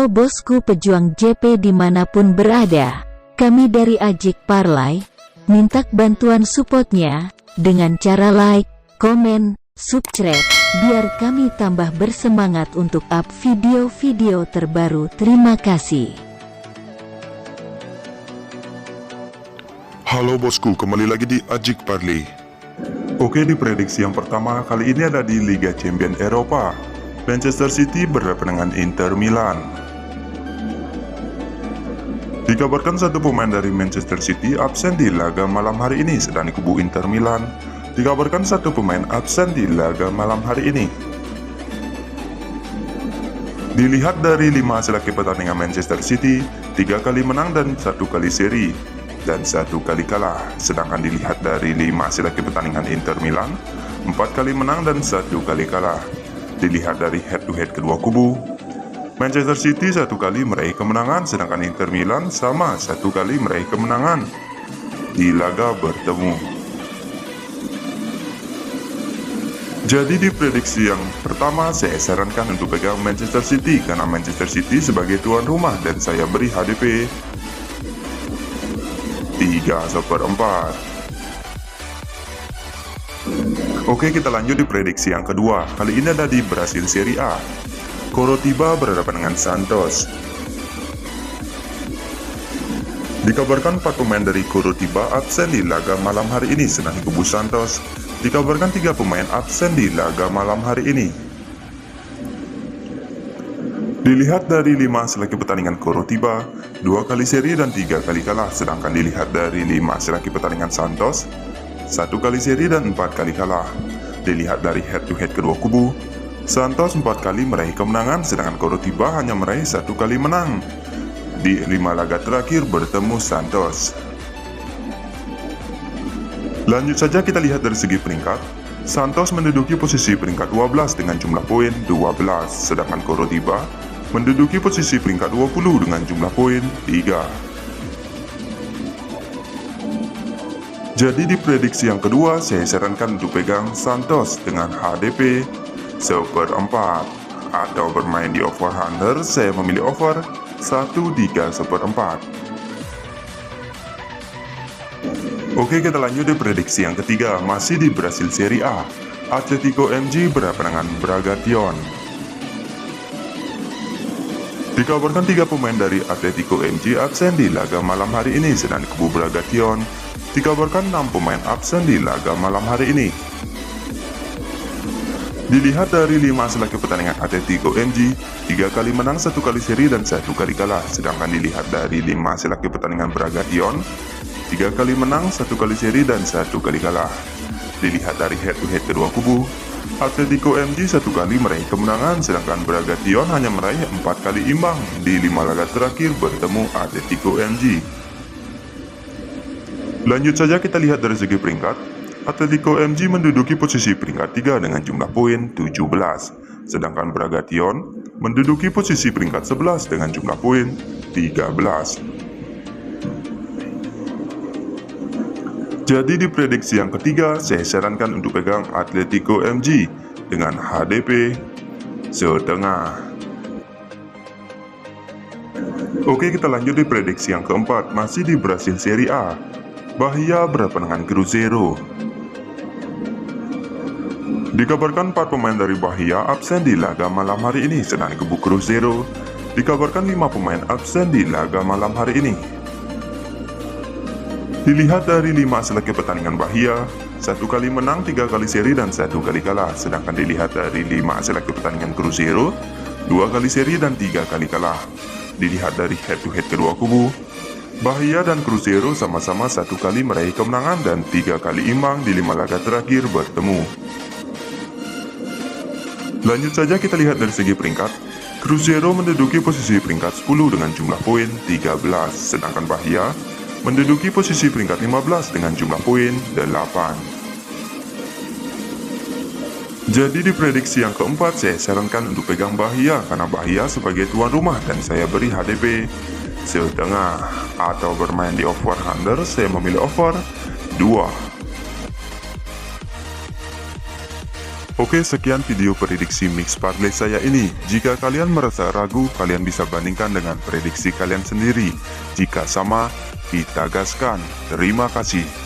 Halo bosku pejuang JP dimanapun berada. Kami dari Ajik Parlay, minta bantuan supportnya, dengan cara like, komen, subscribe, biar kami tambah bersemangat untuk up video-video terbaru. Terima kasih. Halo bosku, kembali lagi di Ajik Parlay. Oke, di prediksi yang pertama kali ini ada di Liga Champions Eropa. Manchester City berhadapan dengan Inter Milan. Dikabarkan satu pemain dari Manchester City absen di laga malam hari ini, sedang di kubu Inter Milan dikabarkan satu pemain absen di laga malam hari ini. Dilihat dari 5 hasil akibat pertandingan Manchester City, 3 kali menang dan 1 kali seri dan 1 kali kalah. Sedangkan dilihat dari 5 hasil akibat pertandingan Inter Milan, 4 kali menang dan 1 kali kalah. Dilihat dari head to head kedua kubu, Manchester City 1 kali meraih kemenangan, sedangkan Inter Milan sama 1 kali meraih kemenangan di laga bertemu. Jadi di prediksi yang pertama saya sarankan untuk pegang Manchester City karena Manchester City sebagai tuan rumah dan saya beri HDP 3/4. Oke, kita lanjut di prediksi yang kedua. Kali ini ada di Brasil Serie A. Coritiba berhadapan dengan Santos. Dikabarkan 4 pemain dari Coritiba absen di laga malam hari ini, sedang di kubu Santos dikabarkan 3 pemain absen di laga malam hari ini. Dilihat dari 5 hasil pertandingan Coritiba, 2 kali seri dan 3 kali kalah. Sedangkan dilihat dari 5 hasil pertandingan Santos, 1 kali seri dan 4 kali kalah. Dilihat dari head to head kedua kubu, Santos 4 kali meraih kemenangan, sedangkan Coritiba hanya meraih 1 kali menang di 5 laga terakhir bertemu Santos. Lanjut saja kita lihat dari segi peringkat. Santos menduduki posisi peringkat 12 dengan jumlah poin 12, sedangkan Coritiba menduduki posisi peringkat 20 dengan jumlah poin 3. Jadi di prediksi yang kedua, saya sarankan untuk pegang Santos dengan HDP 1/4 atau bermain di over under, saya memilih over 1/3/4. Oke, kita lanjut di prediksi yang ketiga, masih di Brasil Serie A. Atletico MG berhadapan dengan Bragation. Dikabarkan 3 pemain dari Atletico MG absen di laga malam hari ini, sedang di kubu Bragation dikabarkan 6 pemain absen di laga malam hari ini. Dilihat dari 5 hasil pertandingan Atletico MG, 3 kali menang, 1 kali seri dan 1 kali kalah. Sedangkan dilihat dari 5 hasil pertandingan Bragation, 3 kali menang, 1 kali seri dan 1 kali kalah. Dilihat dari head to head kedua kubu, Atletico MG 1 kali meraih kemenangan, sedangkan Bragation hanya meraih 4 kali imbang di 5 laga terakhir bertemu Atletico MG. Lanjut saja kita lihat dari segi peringkat. Atletico MG menduduki posisi peringkat 3 dengan jumlah poin 17, sedangkan Bragation menduduki posisi peringkat 11 dengan jumlah poin 13. Jadi di prediksi yang ketiga, saya sarankan untuk pegang Atletico MG dengan HDP setengah. Oke, kita lanjut di prediksi yang keempat, masih di Brasil Serie A. Bahia berhadapan dengan Cruzeiro. Dikabarkan 4 pemain dari Bahia absen di laga malam hari ini, sedang di kubu Cruzeiro dikabarkan 5 pemain absen di laga malam hari ini. Dilihat dari 5 hasil pertandingan Bahia, 1 kali menang, 3 kali seri dan 1 kali kalah. Sedangkan dilihat dari 5 hasil pertandingan Cruzeiro, 2 kali seri dan 3 kali kalah. Dilihat dari head to head kedua kubu, Bahia dan Cruzeiro sama-sama 1 kali meraih kemenangan dan 3 kali imbang di 5 laga terakhir bertemu. Lanjut saja kita lihat dari segi peringkat. Cruzeiro menduduki posisi peringkat 10 dengan jumlah poin 13, sedangkan Bahia menduduki posisi peringkat 15 dengan jumlah poin 8. Jadi di prediksi yang keempat, saya sarankan untuk pegang Bahia karena Bahia sebagai tuan rumah dan saya beri HDP setengah atau bermain di over under, saya memilih over 2. Oke, sekian video prediksi mix parlay saya ini. Jika kalian merasa ragu, kalian bisa bandingkan dengan prediksi kalian sendiri. Jika sama, kita gaskan. Terima kasih.